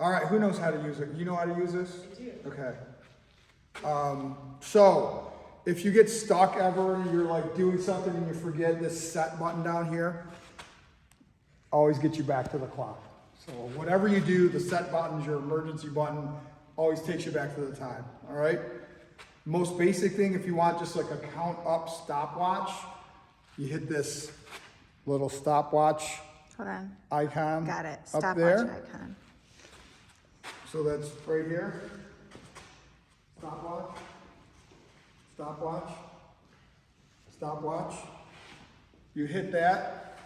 All right, who knows how to use it? You know how to use this? I do. Okay. So, if you get stuck ever and you're like doing something and you forget this set button down here, always get you back to the clock. So whatever you do, the set button is your emergency button, always takes you back to the time, all right? Most basic thing, if you want just like a count up stopwatch, you hit this little stopwatch Hold on. icon Got it. up Stopwatch there. icon. So that's right here. Stopwatch, stopwatch, stopwatch. You hit that,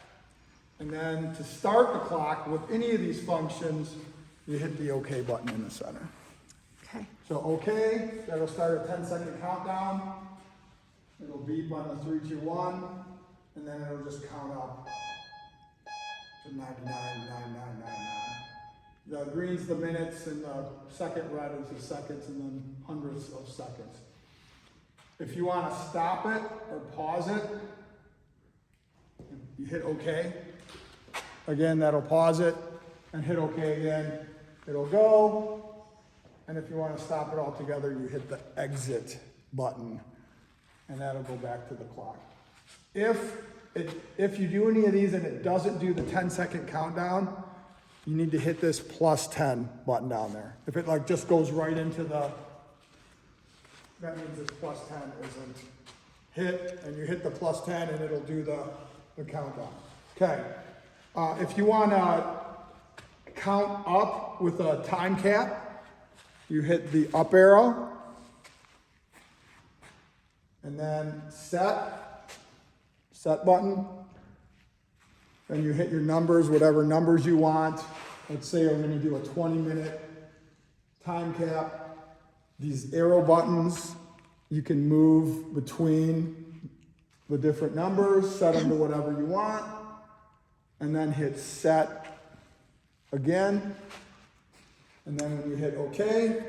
and then to start the clock with any of these functions, you hit the OK button in the center. Okay. So OK, that'll start a 10-second countdown. It'll beep on the 3, 2, 1, and then it'll just count up to 99,999. The green's the minutes, and the second red is the seconds, and then hundredths of seconds. If you want to stop it or pause it, you hit OK. Again, that'll pause it, and hit OK again. It'll go. And if you want to stop it altogether, you hit the exit button, and that'll go back to the clock. If you do any of these and it doesn't do the 10-second countdown, you need to hit this +10 button down there. If it like just goes right into the, that means this +10 isn't hit, and you hit the +10 and it'll do the countdown. Okay, if you want to count up with a time cap, you hit the up arrow, and then set button. Then you hit your numbers, whatever numbers you want. Let's say I'm gonna do a 20-minute time cap. These arrow buttons, you can move between the different numbers, set them to whatever you want, and then hit set again. And then when you hit OK,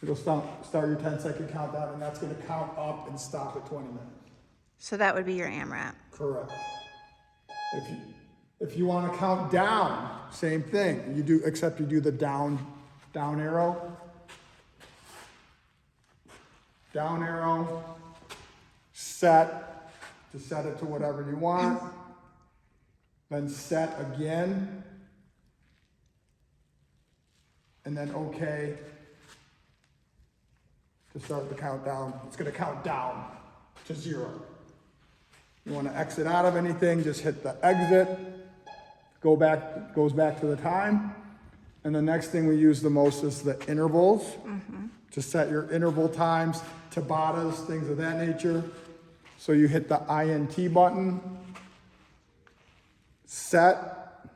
it'll start your 10-second countdown, and that's gonna count up and stop at 20 minutes. So that would be your AMRAP. Correct. If you want to count down, same thing. You do, except you do the down arrow. Down arrow. Set, to set it to whatever you want. Then set again. And then OK to start the countdown. It's going to count down to 0. You want to exit out of anything, just hit the exit, goes back to the time. And the next thing we use the most is the intervals, to set your interval times, Tabatas, things of that nature. So you hit the INT button, set.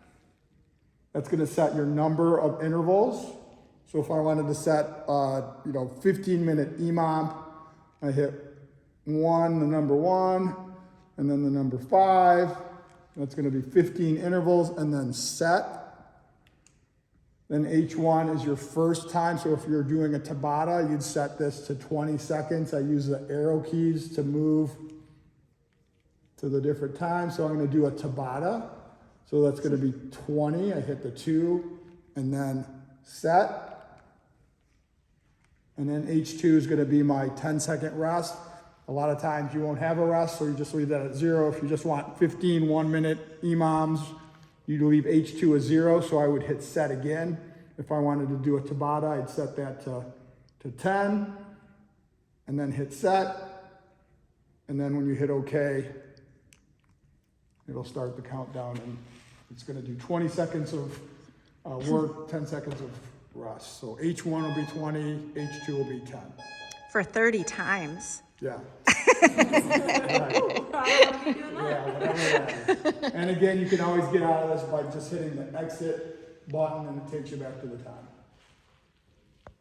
That's going to set your number of intervals. So if I wanted to set, 15-minute EMOM, I hit 1, the number 1. And then the number 5, that's gonna be 15 intervals, and then set. Then H1 is your first time, so if you're doing a Tabata, you'd set this to 20 seconds. I use the arrow keys to move to the different times. So I'm gonna do a Tabata. So that's gonna be 20, I hit the 2, and then set. And then H2 is gonna be my 10-second rest. A lot of times you won't have a rest, so you just leave that at 0. If you just want 15 1-minute EMOMs, you'd leave H2 as 0, so I would hit set again. If I wanted to do a Tabata, I'd set that to 10, and then hit set. And then when you hit OK, it'll start the countdown, and it's gonna do 20 seconds of work, 10 seconds of rest. So H1 will be 20, H2 will be 10. For 30 times. Yeah. Right. Yeah, whatever that is. And again, you can always get out of this by just hitting the exit button, and it takes you back to the time.